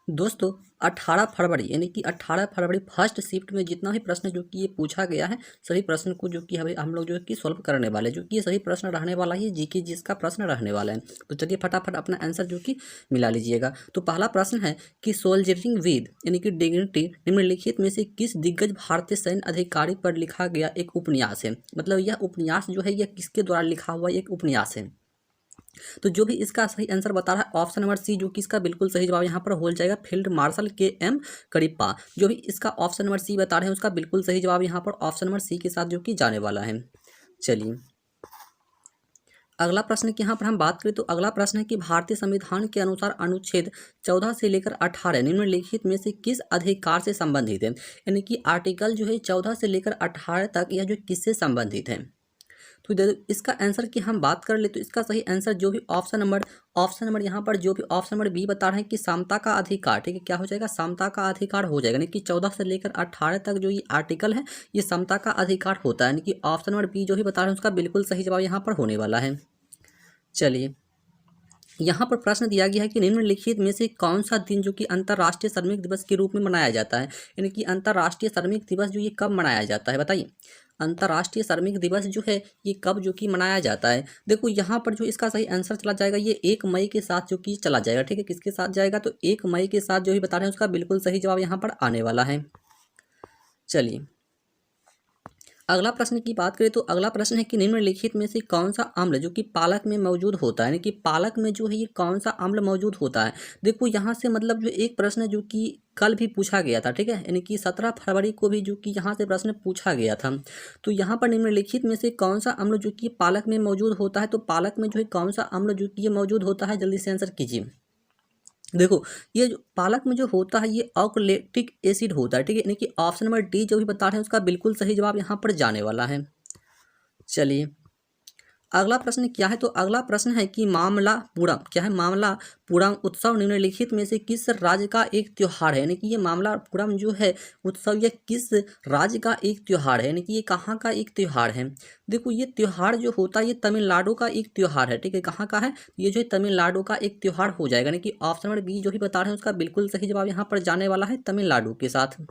दोस्तों 18 फरवरी यानी कि 18 फरवरी फर्स्ट शिफ्ट में जितना भी प्रश्न जो कि ये पूछा गया है, सभी प्रश्न को जो कि हम लोग जो है कि सॉल्व करने वाले, जो कि ये सभी प्रश्न रहने वाला है, जीके जिसका प्रश्न रहने वाला है। तो चलिए फटाफट अपना आंसर जो कि मिला लीजिएगा। तो पहला प्रश्न है कि सोल्जरिंग विद यानी कि डिग्निटी निम्नलिखित में से किस दिग्गज भारतीय सैन्य अधिकारी पर लिखा गया एक उपन्यास है। मतलब यह उपन्यास जो है यह किसके द्वारा लिखा हुआ एक उपन्यास है। तो जो भी इसका सही आंसर बता रहा है ऑप्शन नंबर सी, जो कि इसका बिल्कुल सही जवाब यहाँ पर हो जाएगा, फील्ड मार्शल KM करिप्पा। जो भी इसका ऑप्शन नंबर सी बता रहे हैं उसका बिल्कुल सही जवाब यहाँ पर ऑप्शन नंबर सी के साथ जो कि जाने वाला है। चलिए अगला प्रश्न की यहाँ पर हम बात करें तो अगला प्रश्न है कि भारतीय संविधान के अनुसार अनुच्छेद 14 से लेकर 18 निम्नलिखित में से किस अधिकार से संबंधित है। यानी कि आर्टिकल जो है 14 से लेकर 18 तक यह जो किससे संबंधित है। तो इसका आंसर की हम बात कर ले तो इसका सही आंसर जो भी ऑप्शन नंबर यहाँ पर जो भी ऑप्शन नंबर बी बता रहे हैं कि समता का अधिकार, ठीक है, क्या हो जाएगा, समता का अधिकार हो जाएगा। यानी कि 14 से लेकर 18 तक जो ये आर्टिकल है ये समता का अधिकार होता है। यानी कि ऑप्शन नंबर बी जो भी बता रहे हैं उसका बिल्कुल सही जवाब यहाँ पर होने वाला है। चलिए यहाँ पर प्रश्न दिया गया है कि निम्नलिखित में से कौन सा दिन जो कि अंतर्राष्ट्रीय श्रमिक दिवस के रूप में मनाया जाता है। यानी कि अंतर्राष्ट्रीय श्रमिक दिवस जो ये कब मनाया जाता है, बताइए। अंतर्राष्ट्रीय श्रमिक दिवस जो है ये कब जो कि मनाया जाता है। देखो यहाँ पर जो इसका सही आंसर चला जाएगा ये 1 मई के साथ जो कि चला जाएगा, ठीक है। किसके साथ जाएगा, तो 1 मई के साथ जो भी बता रहे हैं उसका बिल्कुल सही जवाब यहाँ पर आने वाला है। चलिए अगला प्रश्न की बात करें तो अगला प्रश्न है कि निम्नलिखित में से कौन सा अम्ल जो कि पालक में मौजूद होता है। यानी कि पालक में जो है ये कौन सा अम्ल मौजूद होता है। देखो यहाँ से मतलब जो एक प्रश्न जो कि कल भी पूछा गया था, ठीक है, यानी कि 17 फरवरी को भी जो कि यहाँ से प्रश्न पूछा गया था। तो यहाँ पर निम्नलिखित में से कौन सा अम्ल जो कि पालक में मौजूद होता है। तो पालक में जो है कौन सा अम्ल जो कि ये मौजूद होता है, जल्दी से आंसर कीजिए। देखो ये जो पालक में जो होता है ये ऑक्लेटिक एसिड होता है, ठीक है। यानी कि ऑप्शन नंबर डी जो भी बता रहे हैं उसका बिल्कुल सही जवाब यहाँ पर जाने वाला है। चलिए अगला प्रश्न क्या है, तो अगला प्रश्न है कि मामलापुरम क्या है, मामलापुरम उत्सव निम्नलिखित में से किस राज्य का एक त्योहार है। यानी कि ये मामलापुरम जो है उत्सव ये किस राज्य का एक त्योहार है। यानी कि ये कहाँ का एक त्योहार है। देखो ये त्योहार जो होता है ये तमिलनाडु का एक त्योहार है, ठीक है। कहाँ का है, ये जो है तमिलनाडु का एक त्योहार हो जाएगा। यानी कि ऑप्शन नंबर बी जो भी बता रहे हैं उसका बिल्कुल सही जवाब यहाँ पर जाने वाला है, तमिलनाडु के साथ।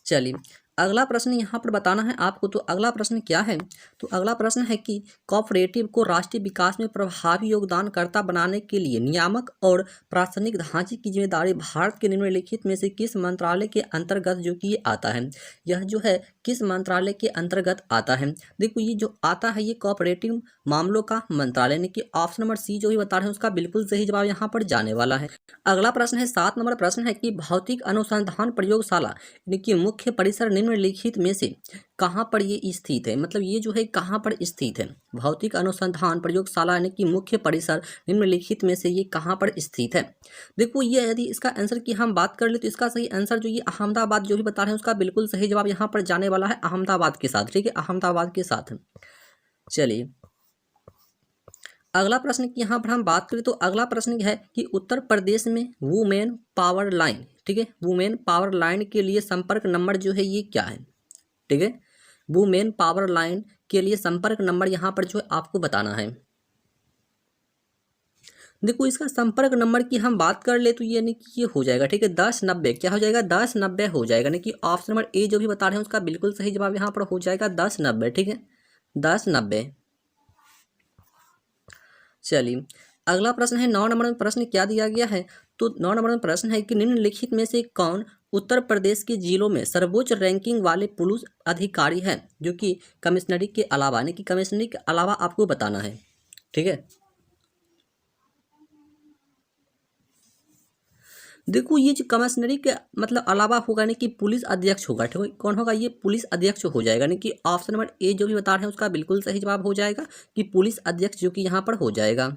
चलिए अगला प्रश्न यहाँ पर बताना है आपको। तो अगला प्रश्न क्या है, तो अगला प्रश्न है कि कोऑपरेटिव को राष्ट्रीय विकास में प्रभावी योगदानकर्ता बनाने के लिए नियामक और प्रशासनिक ढांचे की जिम्मेदारी भारत के निम्नलिखित में से किस मंत्रालय के अंतर्गत जो कि ये आता है। यह जो है किस मंत्रालय के अंतर्गत आता है। देखो ये जो आता है ये कोऑपरेटिव मामलों का मंत्रालय, यानी कि ऑप्शन नंबर सी जो भी बता रहे हैं उसका बिल्कुल सही जवाब यहाँ पर जाने वाला है। अगला प्रश्न है 7 नंबर प्रश्न है कि भौतिक अनुसंधान प्रयोगशाला यानी कि मुख्य परिसर निम्नलिखित में से कहाँ पर ये स्थित है। मतलब ये जो है कहाँ पर स्थित है, भौतिक अनुसंधान प्रयोगशाला यानी कि मुख्य परिसर निम्नलिखित में से ये कहाँ पर स्थित है। देखो ये यदि इसका आंसर की हम बात कर ले तो इसका सही आंसर जो ये अहमदाबाद जो भी बता रहे हैं उसका बिल्कुल सही जवाब यहाँ पर जाने वाला है, अहमदाबाद के साथ, ठीक है, अहमदाबाद के साथ। चलिए अगला प्रश्न की यहाँ पर हम बात करें तो अगला प्रश्न है कि उत्तर प्रदेश में वुमेन पावर लाइन, ठीक है, वुमेन पावर लाइन के लिए संपर्क नंबर जो है ये क्या है, ठीक है। वुमेन पावर लाइन के लिए संपर्क नंबर यहाँ पर जो है आपको बताना है। देखो इसका संपर्क नंबर की हम बात कर ले तो ये यानी कि ये हो जाएगा, ठीक है, 1090, क्या हो जाएगा, 1090 हो जाएगा। यानी कि ऑप्शन नंबर ए जो भी बता रहे हैं उसका बिल्कुल सही जवाब यहाँ पर हो जाएगा 1090, ठीक है, 1090। चलिए अगला प्रश्न है 9 नंबर में प्रश्न क्या दिया गया है, तो 9 नंबर में प्रश्न है कि निम्नलिखित में से कौन उत्तर प्रदेश के जिलों में सर्वोच्च रैंकिंग वाले पुलिस अधिकारी हैं जो कि कमिश्नरी के अलावा, यानी कि कमिश्नरी के अलावा आपको बताना है, ठीक है। देखो ये जो कमिश्नरी के मतलब अलावा होगा यानी कि पुलिस अध्यक्ष होगा, ठीक है, कौन होगा, ये पुलिस अध्यक्ष हो जाएगा। यानी कि ऑप्शन नंबर ए जो भी बता रहे हैं उसका बिल्कुल सही जवाब हो जाएगा कि पुलिस अध्यक्ष जो कि यहाँ पर हो जाएगा।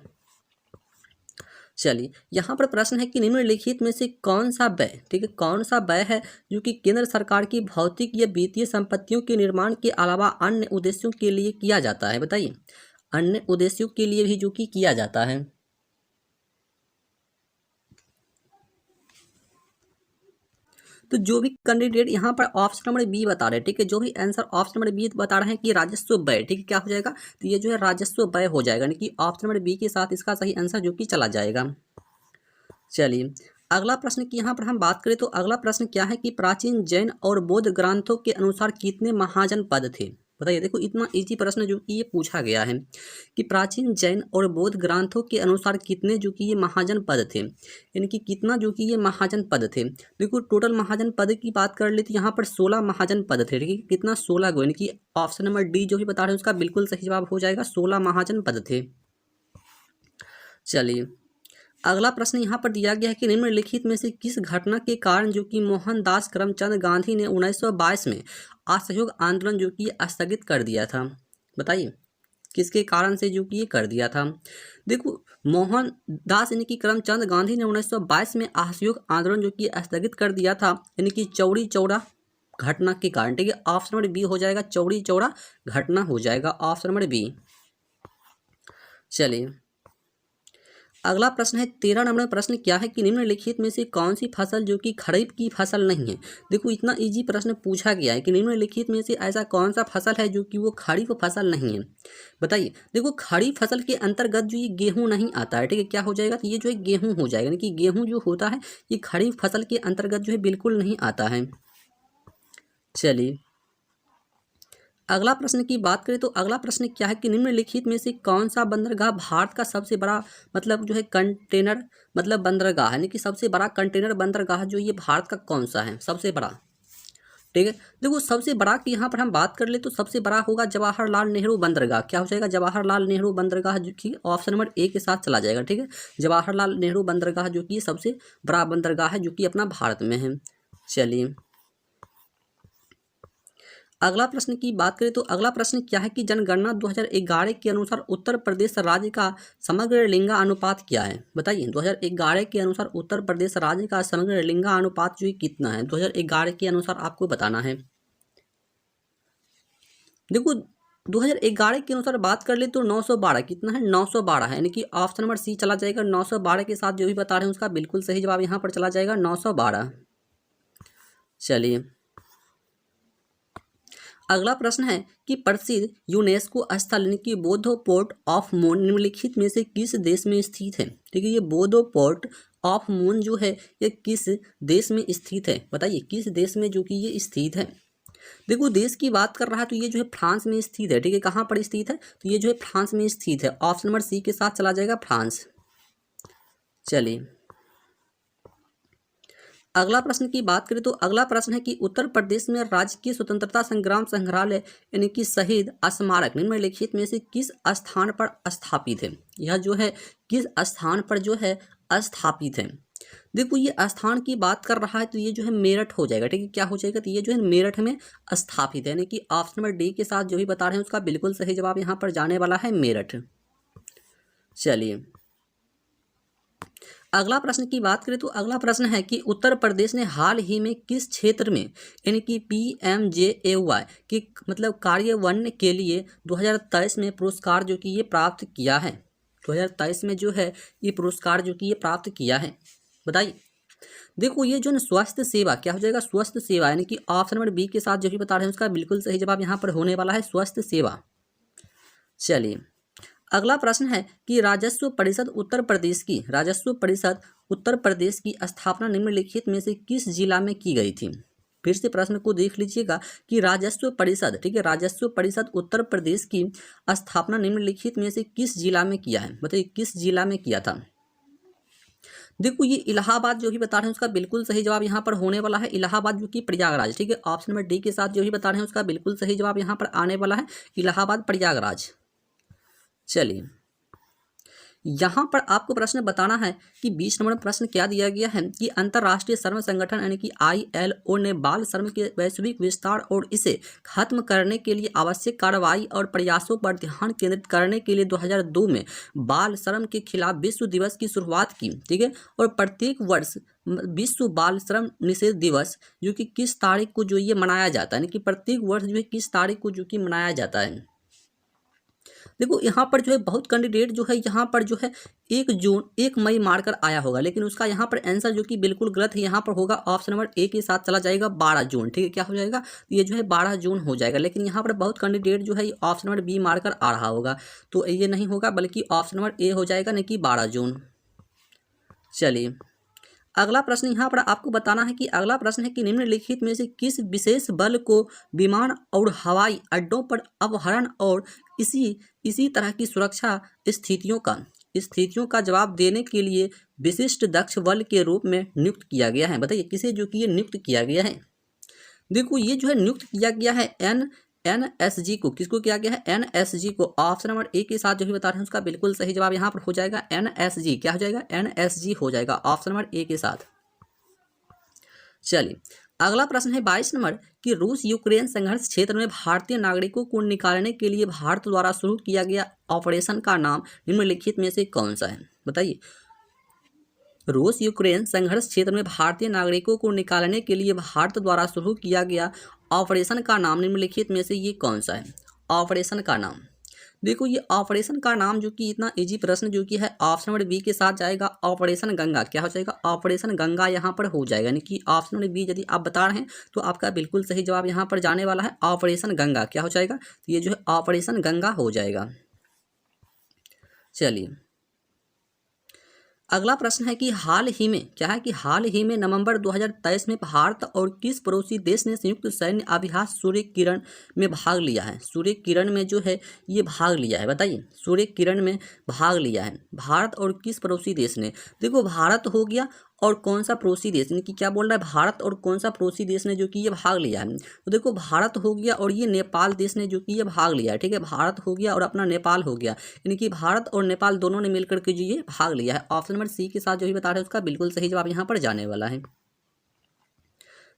चलिए यहाँ पर प्रश्न है कि निम्नलिखित में से कौन सा व्यय, ठीक है, कौन सा व्यय है जो कि केंद्र सरकार की भौतिक या वित्तीय संपत्तियों के निर्माण के अलावा अन्य उद्देश्यों के लिए किया जाता है, बताइए, अन्य उद्देश्यों के लिए भी जो कि किया जाता है। तो जो भी कैंडिडेट यहाँ पर ऑप्शन नंबर बी बता रहे हैं, ठीक है, जो भी आंसर ऑप्शन नंबर बी बता रहे हैं कि राजस्व व्यय, ठीक है, क्या हो जाएगा, तो ये जो है राजस्व व्यय हो जाएगा, यानी कि ऑप्शन नंबर बी के साथ इसका सही आंसर जो कि चला जाएगा। चलिए अगला प्रश्न की यहाँ पर हम बात करें तो अगला प्रश्न क्या है कि प्राचीन जैन और बौद्ध ग्रंथों के अनुसार कितने महाजनपद थे। बताइए, देखो इतना इजी प्रश्न जो कि ये पूछा गया है कि प्राचीन जैन और बौद्ध ग्रंथों के अनुसार कितने जो कि ये महाजनपद थे, यानी कि कितना जो कि ये महाजनपद थे। देखो टोटल महाजनपद की बात कर ले तो यहाँ पर 16 महाजनपद थे, ठीक है, कितना 16 गो, यानी कि ऑप्शन नंबर डी जो भी बता रहे हैं उसका बिल्कुल सही जवाब हो जाएगा, 16 महाजनपद थे। चलिए अगला प्रश्न यहाँ पर दिया गया है कि निम्नलिखित में से किस घटना के कारण जो कि मोहनदास करमचंद गांधी ने 1922 में असहयोग आंदोलन जो कि स्थगित कर दिया था। बताइए किसके कारण से जो कि ये कर दिया था। देखो मोहनदास यानी कि करमचंद गांधी ने 1922 में असहयोग आंदोलन जो कि स्थगित कर दिया था, यानी कि चौड़ी चौड़ा घटना के कारण, ठीक है, ऑप्शन नंबर बी हो जाएगा, चौड़ी चौड़ा घटना हो जाएगा, ऑप्शन नंबर बी। चलिए अगला प्रश्न है 13 नंबर प्रश्न क्या है कि निम्नलिखित में से कौन सी फसल जो कि खरीफ की फसल नहीं है। देखो इतना इजी प्रश्न पूछा गया है कि निम्नलिखित में से ऐसा कौन सा फसल है जो कि वो खरीफ फसल नहीं है। बताइए, देखो खरीफ फसल के अंतर्गत जो ये गेहूं नहीं आता है, ठीक है, क्या हो जाएगा, तो ये जो है गेहूं हो जाएगा, यानी कि गेहूं जो होता है ये खरीफ फसल के अंतर्गत जो है बिल्कुल नहीं आता है। चलिए अगला प्रश्न की बात करें तो अगला प्रश्न क्या है कि निम्नलिखित में से कौन सा बंदरगाह भारत का सबसे बड़ा मतलब जो है कंटेनर मतलब बंदरगाह है, यानी कि सबसे बड़ा कंटेनर बंदरगाह जो ये भारत का कौन सा है सबसे बड़ा। ठीक है, देखो सबसे बड़ा की यहाँ पर हम बात कर ले तो सबसे बड़ा होगा जवाहरलाल नेहरू बंदरगाह, क्या हो जाएगा, जवाहरलाल नेहरू बंदरगाह जो कि ऑप्शन नंबर ए के साथ चला जाएगा। ठीक है, जवाहरलाल नेहरू बंदरगाह जो कि सबसे बड़ा बंदरगाह है जो कि अपना भारत में है। चलिए अगला प्रश्न की बात करें तो अगला प्रश्न क्या है कि जनगणना 2011 के अनुसार उत्तर प्रदेश राज्य का समग्र लिंगानुपात क्या है। बताइए 2011 के अनुसार उत्तर प्रदेश राज्य का समग्र लिंगानुपात जो कितना है, 2011 के अनुसार आपको बताना है। देखो 2011 के अनुसार बात कर ले तो 912 कितना है, 912 है, यानी कि ऑप्शन नंबर सी चला जाएगा। 912 के साथ जो भी बता रहे हैं उसका बिल्कुल सही जवाब यहाँ पर चला जाएगा, 912। चलिए अगला प्रश्न है कि प्रसिद्ध यूनेस्को स्थल यानी कि बोधो पोर्ट ऑफ मून निम्नलिखित में से किस देश में स्थित है। ठीक है, ये बोधो पोर्ट ऑफ मून जो है ये किस देश में स्थित है। बताइए किस देश में जो कि ये स्थित है। देखो देश की बात कर रहा है तो ये जो है फ्रांस में स्थित है। ठीक है, कहाँ पर स्थित है, तो ये जो है फ्रांस में स्थित है, ऑप्शन नंबर सी के साथ चला जाएगा, फ्रांस। चलिए अगला प्रश्न की बात करें तो अगला प्रश्न है कि उत्तर प्रदेश में राजकीय स्वतंत्रता संग्राम संग्रहालय यानी कि शहीद स्मारक निम्नलिखित में से किस स्थान पर स्थापित है। यह जो है किस स्थान पर जो है स्थापित है। देखो ये स्थान की बात कर रहा है तो ये जो है मेरठ हो जाएगा। ठीक है, क्या हो जाएगा, तो ये जो है मेरठ में स्थापित है, यानी कि ऑप्शन नंबर डी के साथ जो भी बता रहे हैं उसका बिल्कुल सही जवाब यहाँ पर जाने वाला है, मेरठ। चलिए अगला प्रश्न की बात करें तो अगला प्रश्न है कि उत्तर प्रदेश ने हाल ही में किस क्षेत्र में यानी कि PMJAY के मतलब कार्यान्वयन के लिए 2023 में पुरस्कार जो कि ये प्राप्त किया है। 2023 में जो है ये पुरस्कार जो कि ये प्राप्त किया है। बताइए, देखो ये जो स्वास्थ्य सेवा क्या हो जाएगा, स्वास्थ्य सेवा, यानी कि ऑप्शन नंबर बी के साथ जो भी बता रहे हैं उसका बिल्कुल सही जवाब यहाँ पर होने वाला है, स्वास्थ्य सेवा। चलिए अगला प्रश्न है कि राजस्व परिषद उत्तर प्रदेश की स्थापना निम्नलिखित में से किस जिला में की गई थी। फिर से प्रश्न को देख लीजिएगा कि राजस्व परिषद, ठीक है, राजस्व परिषद उत्तर प्रदेश की स्थापना निम्नलिखित में से किस जिला में किया है। बताइए किस जिला में किया था। देखो ये इलाहाबाद जो भी बता रहे हैं उसका बिल्कुल सही जवाब यहाँ पर होने वाला है, इलाहाबाद जो कि प्रयागराज। ठीक है, ऑप्शन नंबर डी के साथ जो भी बता रहे हैं उसका बिल्कुल सही जवाब यहाँ पर आने वाला है, इलाहाबाद प्रयागराज। चलिए यहाँ पर आपको प्रश्न बताना है कि 20 नंबर प्रश्न क्या दिया गया है कि अंतर्राष्ट्रीय श्रम संगठन यानी कि ILO ने बाल श्रम के वैश्विक विस्तार और इसे खत्म करने के लिए आवश्यक कार्रवाई और प्रयासों पर ध्यान केंद्रित करने के लिए 2002 में बाल श्रम के खिलाफ विश्व दिवस की शुरुआत की। ठीक है, और प्रत्येक वर्ष विश्व बाल श्रम निषेध दिवस जो कि किस तारीख को जो ये मनाया जाता है, यानी कि प्रत्येक वर्ष जो है किस तारीख को जो कि मनाया जाता है। देखो यहाँ पर जो है बहुत कैंडिडेट जो है यहाँ पर जो है 1 मई मारकर आया होगा, लेकिन उसका यहाँ पर आंसर जो कि बिल्कुल गलत है, यहाँ पर होगा ऑप्शन नंबर ए के साथ चला जाएगा 12 जून। ठीक है, क्या हो जाएगा, ये जो है 12 जून हो जाएगा, लेकिन यहाँ पर बहुत कैंडिडेट जो है ऑप्शन नंबर बी मारकर आ रहा होगा, तो ये नहीं होगा बल्कि ऑप्शन नंबर ए हो जाएगा, नहीं कि 12 जून। चलिए अगला प्रश्न यहाँ पर आपको बताना है कि अगला प्रश्न है कि निम्नलिखित में से किस विशेष बल को विमान और हवाई अड्डों पर अपहरण और इसी इसी तरह की सुरक्षा स्थितियों का जवाब देने के लिए विशिष्ट दक्ष बल के रूप में नियुक्त किया गया है। बताइए किसे जो कि ये नियुक्त किया गया है। देखो ये जो है नियुक्त किया गया है एनएसजी को। किसको किया गया है? एनएसजी को। ऑप्शन नंबर ए के साथ जो भी बता रहे हैं उसका बिल्कुल सही जवाब यहाँ पर हो जाएगा एनएसजी। क्या हो जाएगा? एनएसजी हो जाएगा ऑप्शन नंबर ए के साथ। चलिए अगला प्रश्न है 22 नंबर कि रूस यूक्रेन संघर्ष क्षेत्र में भारतीय नागरिकों को निकालने के लिए भारत द्वारा शुरू किया गया ऑपरेशन का नाम निम्नलिखित में से कौन सा है? बताइए। रूस यूक्रेन संघर्ष क्षेत्र में भारतीय नागरिकों को निकालने के लिए भारत द्वारा शुरू किया गया ऑपरेशन का नाम निम्नलिखित में से ये कौन सा है? ऑपरेशन का नाम। देखो ये ऑपरेशन का नाम जो कि इतना इजी प्रश्न जो कि है ऑप्शन नंबर बी के साथ जाएगा ऑपरेशन गंगा। क्या हो जाएगा? ऑपरेशन गंगा यहाँ पर हो जाएगा। यानी कि ऑप्शन नंबर बी यदि आप बता रहे हैं तो आपका बिल्कुल सही जवाब यहाँ पर जाने वाला है ऑपरेशन गंगा। क्या हो जाएगा? तो ये जो है ऑपरेशन गंगा हो जाएगा। चलिए अगला प्रश्न है कि हाल ही में क्या है कि हाल ही में नवंबर 2023 में भारत और किस पड़ोसी देश ने संयुक्त सैन्य अभ्यास सूर्य किरण में भाग लिया है? सूर्य किरण में जो है ये भाग लिया है। बताइए सूर्य किरण में भाग लिया है भारत और किस पड़ोसी देश ने? देखो भारत हो गया और कौन सा पड़ोसी देश, यानी कि क्या बोल रहा है भारत और कौन सा पड़ोसी देश ने जो कि ये भाग लिया है? तो देखो भारत हो गया और ये नेपाल देश ने जो कि ये भाग लिया है। ठीक है, भारत हो गया और अपना नेपाल हो गया, यानी कि भारत और नेपाल दोनों ने मिलकर के जो ये भाग लिया है। ऑप्शन नंबर सी के साथ जो भी बता रहे हैं उसका बिल्कुल सही जवाब यहाँ पर जाने वाला है।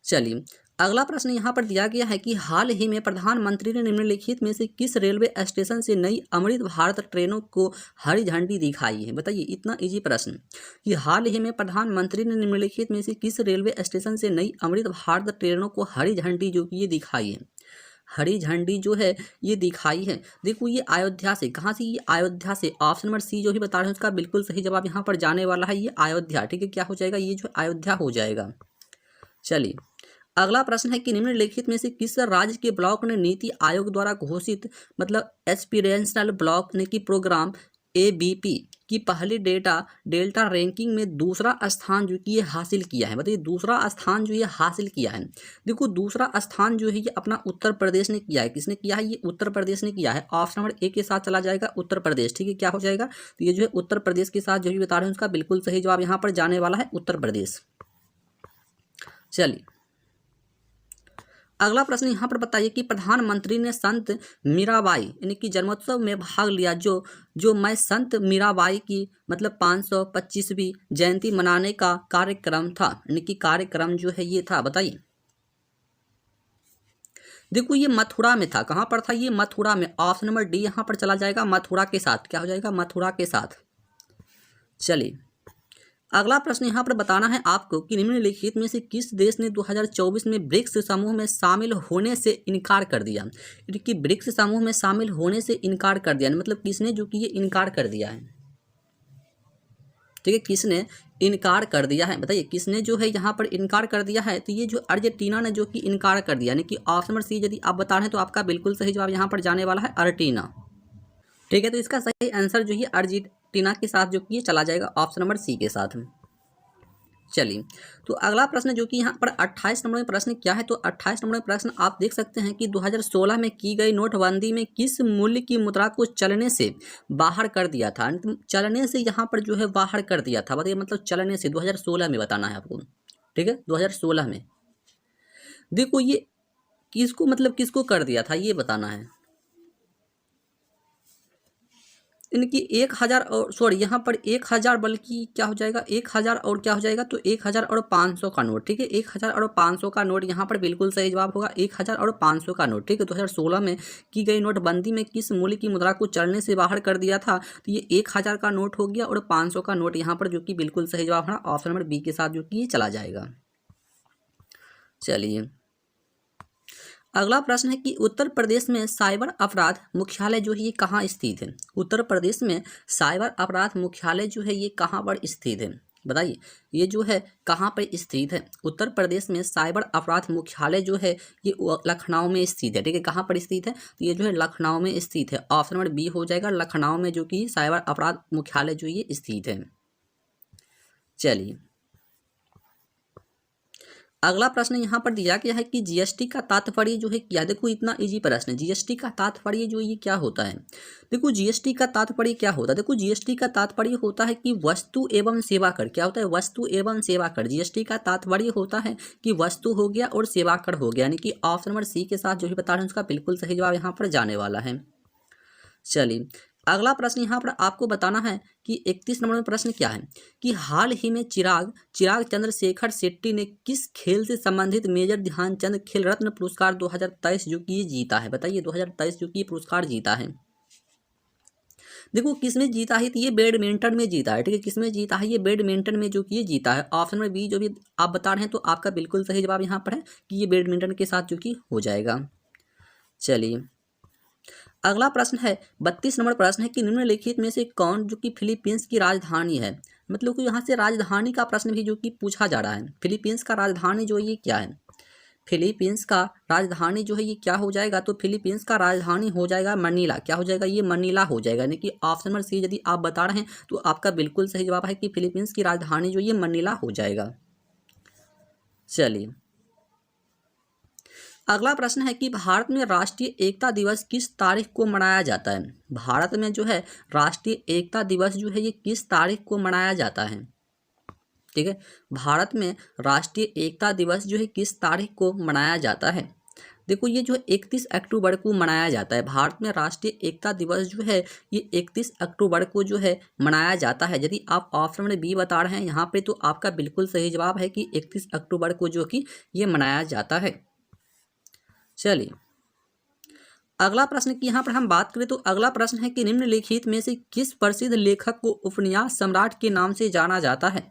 चलिए अगला प्रश्न यहाँ पर दिया गया है कि हाल ही में प्रधानमंत्री ने निम्नलिखित में से किस रेलवे स्टेशन से नई अमृत भारत ट्रेनों को हरी झंडी दिखाई है? बताइए इतना इजी प्रश्न कि हाल ही में प्रधानमंत्री ने निम्नलिखित में से किस रेलवे स्टेशन से नई अमृत भारत ट्रेनों को हरी झंडी जो कि ये दिखाई है? हरी झंडी जो है ये दिखाई है। देखो ये अयोध्या से, कहाँ से? ये अयोध्या से। ऑप्शन नंबर सी जो भी बता रहे हैं उसका बिल्कुल सही जवाब यहाँ पर जाने वाला है ये अयोध्या। ठीक है, क्या हो जाएगा? ये जो अयोध्या हो जाएगा। चलिए अगला प्रश्न है कि निम्नलिखित में से किस राज्य के ब्लॉक ने नीति आयोग द्वारा घोषित मतलब एस्पिरेशनल ब्लॉक ने की प्रोग्राम एबीपी की पहली डेल्टा रैंकिंग में दूसरा स्थान जो कि ये हासिल किया है? बताइए दूसरा स्थान जो ये हासिल किया है। देखो दूसरा स्थान जो है ये अपना उत्तर प्रदेश ने किया है। किसने किया है? ये उत्तर प्रदेश ने किया है। ऑप्शन नंबर ए के साथ चला जाएगा उत्तर प्रदेश। ठीक है, क्या हो जाएगा? तो ये जो है उत्तर प्रदेश के साथ जो भी बता रहे हैं उसका बिल्कुल सही जवाब यहाँ पर जाने वाला है उत्तर प्रदेश। चलिए अगला प्रश्न यहाँ पर बताइए कि प्रधानमंत्री ने संत मीराबाई यानी कि जन्मोत्सव में भाग लिया जो मैं संत मीराबाई की मतलब 525वीं जयंती मनाने का कार्यक्रम था, यानी कि कार्यक्रम जो है ये था। बताइए। देखो ये मथुरा में था। कहाँ पर था? ये मथुरा में। ऑप्शन नंबर डी यहाँ पर चला जाएगा मथुरा के साथ। क्या हो जाएगा? मथुरा के साथ। चलिए अगला प्रश्न यहाँ पर बताना है आपको कि निम्नलिखित में से किस देश ने 2024 में ब्रिक्स समूह में शामिल होने से इनकार कर दिया? कि ब्रिक्स समूह में शामिल होने से इनकार कर दिया, मतलब किसने जो कि ये इनकार कर दिया है? ठीक है, किसने इनकार कर दिया है? बताइए किसने जो है यहाँ पर इनकार कर दिया है? तो ये जो अर्जेंटीना ने जो कि इनकार कर दिया, यानी कि ऑप्शन नंबर सी यदि आप बता रहे हैं तो आपका बिल्कुल सही जवाब यहाँ पर जाने वाला है अर्जेंटीना। ठीक है, तो इसका सही आंसर जो है अर्जेंटीना के साथ जो कि ये चला जाएगा ऑप्शन नंबर सी के साथ। चलिए तो अगला प्रश्न जो कि यहाँ पर 28 नंबर में प्रश्न क्या है? तो 28 नंबर में प्रश्न आप देख सकते हैं कि 2016 में की गई नोटबंदी में किस मूल्य की मुद्रा को चलने से बाहर कर दिया था? चलने से यहाँ पर जो है बाहर कर दिया था। बताइए मतलब चलने से 2016 में बताना है आपको। ठीक है, 2016 में। देखो ये किसको मतलब किसको कर दिया था ये बताना है। इनकी 1000 और सॉरी यहाँ पर 1000 बल्कि क्या हो जाएगा 1000 और क्या हो जाएगा तो 1000 और 500 का नोट। ठीक है, 1000 और 500 का नोट यहाँ पर बिल्कुल सही जवाब होगा 1000 और 500 का नोट। ठीक है, 2016 में की गई नोटबंदी में किस मूल्य की मुद्रा को चलने से बाहर कर दिया था? तो ये 1000 का नोट हो गया और 500 का नोट यहाँ पर जो कि बिल्कुल सही जवाब है ऑप्शन नंबर बी के साथ जो कि ये चला जाएगा। चलिए अगला प्रश्न है कि उत्तर प्रदेश में साइबर अपराध मुख्यालय जो है ये कहाँ स्थित है? उत्तर प्रदेश में साइबर अपराध मुख्यालय जो है ये कहाँ पर स्थित है? बताइए ये जो है कहाँ पर स्थित है? उत्तर प्रदेश में साइबर अपराध मुख्यालय जो है ये लखनऊ में स्थित है। ठीक है, कहाँ पर स्थित है? तो ये जो है लखनऊ में स्थित है। ऑप्शन नंबर बी हो जाएगा लखनऊ में जो कि साइबर अपराध मुख्यालय जो ये स्थित है। चलिए अगला प्रश्न यहाँ पर दिया गया है कि जीएसटी का तात्पर्य जो है क्या। देखो इतना इजी प्रश्न है। जीएसटी का तात्पर्य जो ये क्या होता है। देखो जीएसटी का तात्पर्य क्या होता है। देखो जीएसटी का तात्पर्य होता है कि वस्तु एवं सेवा कर। क्या होता है, वस्तु एवं सेवा कर। जीएसटी का तात्पर्य होता है कि वस्तु हो गया और सेवा कर हो गया, यानी कि ऑप्शन नंबर सी के साथ जो भी बता रहे हैं उसका बिल्कुल सही जवाब यहाँ पर जाने वाला है। चलिए अगला प्रश्न यहाँ पर आपको बताना है कि 31 नंबर में प्रश्न क्या है कि हाल ही में चिराग चंद्रशेखर शेट्टी ने किस खेल से संबंधित मेजर ध्यानचंद खेल रत्न पुरस्कार 2023 जो कि ये जीता है। बताइए 2023 जो कि ये पुरस्कार जीता है। देखो किसमें जीता है, तो ये बैडमिंटन में जीता है। ठीक है, किसमें जीता है, ये बैडमिंटन में जो कि ये जीता है। ऑप्शन नंबर बी जो भी आप बता रहे हैं तो आपका बिल्कुल सही जवाब यहाँ पर है कि ये बैडमिंटन के साथ जो कि हो जाएगा। चलिए अगला प्रश्न है 32 नंबर प्रश्न है कि निम्नलिखित में से कौन जो कि फिलीपींस की राजधानी है। मतलब कि यहाँ से राजधानी का प्रश्न भी जो कि पूछा जा रहा है। फिलीपींस का राजधानी जो ये क्या है, फिलीपींस का राजधानी जो है ये क्या हो जाएगा, तो फिलीपींस का राजधानी हो जाएगा मनीला। क्या हो जाएगा, ये मनीला हो जाएगा। यानी कि ऑप्शन नंबर सी यदि आप बता रहे हैं तो आपका बिल्कुल सही जवाब है कि फिलीपींस की राजधानी जो ये मनीला हो जाएगा। चलिए अगला प्रश्न है कि भारत में राष्ट्रीय एकता दिवस किस तारीख को मनाया जाता है। भारत में जो है राष्ट्रीय एकता दिवस जो है ये किस तारीख को मनाया जाता है। ठीक है, भारत में राष्ट्रीय एकता दिवस जो है किस तारीख को मनाया जाता है। देखो ये जो 31 अक्टूबर को मनाया जाता है। भारत में राष्ट्रीय एकता दिवस जो है ये 31 अक्टूबर को जो है मनाया जाता है। यदि आप ऑप्शन में बी बता रहे हैं यहाँ पे तो आपका बिल्कुल सही जवाब है कि 31 अक्टूबर को जो कि ये मनाया जाता है। चलिए अगला प्रश्न की यहाँ पर हम बात करें तो अगला प्रश्न है कि निम्नलिखित में से किस प्रसिद्ध लेखक को उपन्यास सम्राट के नाम से जाना जाता है।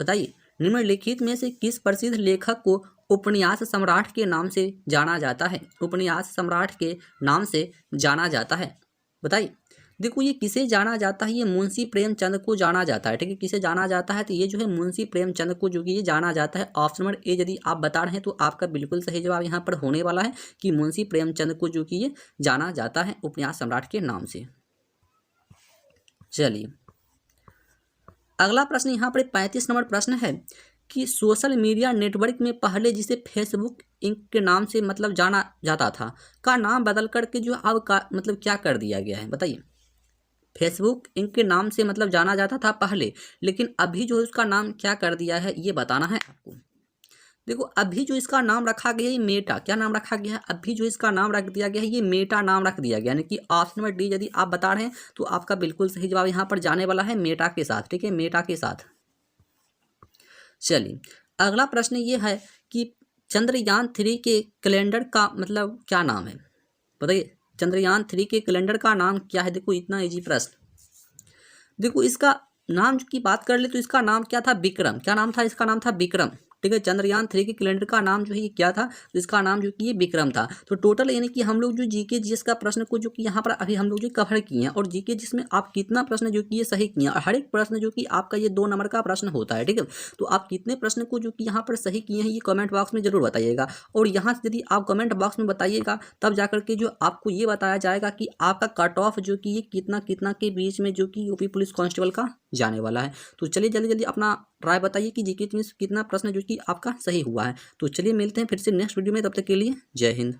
बताइए निम्नलिखित में से किस प्रसिद्ध लेखक को उपन्यास सम्राट के नाम से जाना जाता है। उपन्यास सम्राट के नाम से जाना जाता है। बताइए देखो ये किसे जाना जाता है, ये मुंशी प्रेमचंद को जाना जाता है। ठीक है, किसे जाना जाता है, तो ये जो है मुंशी प्रेमचंद को जो कि ये जाना जाता है। ऑप्शन नंबर ए यदि आप बता रहे हैं तो आपका बिल्कुल सही जवाब यहाँ पर होने वाला है कि मुंशी प्रेमचंद को जो कि ये जाना जाता है उपन्यास सम्राट के नाम से। चलिए अगला प्रश्न यहाँ पर 35 नंबर प्रश्न है कि सोशल मीडिया नेटवर्क में पहले जिसे फेसबुक इंक के नाम से मतलब जाना जाता था का नाम बदल करके जो अब का मतलब क्या कर दिया गया है। बताइए फेसबुक इंक के नाम से मतलब जाना जाता था पहले, लेकिन अभी जो उसका नाम क्या कर दिया है ये बताना है आपको। देखो अभी जो इसका नाम रखा गया है ये मेटा। क्या नाम रखा गया है, अभी जो इसका नाम रख दिया गया है ये मेटा नाम रख दिया गया। यानी कि ऑप्शन नंबर डी यदि आप बता रहे हैं तो आपका बिल्कुल सही जवाब यहाँ पर जाने वाला है मेटा के साथ। ठीक है, मेटा के साथ। चलिए अगला प्रश्न ये है कि चंद्रयान 3 के कैलेंडर का मतलब क्या नाम है। बताइए चंद्रयान 3 के कैलेंडर का नाम क्या है। देखो इतना इजी प्रश्न। देखो इसका नाम की बात कर ले तो इसका नाम क्या था, विक्रम। क्या नाम था, इसका नाम था विक्रम। ठीक है, चंद्रयान 3 के कैलेंडर का नाम जो है ये क्या था, तो इसका नाम जो कि ये विक्रम था। तो टोटल यानी कि हम लोग जो जीके जीएस का प्रश्न को जो कि यहाँ पर अभी हम लोग जो कवर किए हैं और जीके जिसमें आप कितना प्रश्न जो कि ये सही किए हैं, और हर एक प्रश्न जो कि आपका ये 2 नंबर का प्रश्न होता है। ठीक है, तो आप कितने प्रश्न को जो कि यहाँ पर सही किए हैं ये कमेंट बॉक्स में जरूर बताइएगा। और यहाँ से यदि आप कमेंट बॉक्स में बताइएगा तब जाकर के जो आपको ये बताया जाएगा कि आपका कट ऑफ जो कि ये कितना कितना के बीच में जो कि यूपी पुलिस कांस्टेबल का जाने वाला है। तो चलिए जल्दी जल्दी अपना राय बताइए कि जीके में कितना प्रश्न जो कि आपका सही हुआ है। तो चलिए मिलते हैं फिर से नेक्स्ट वीडियो में, तब तक के लिए जय हिंद।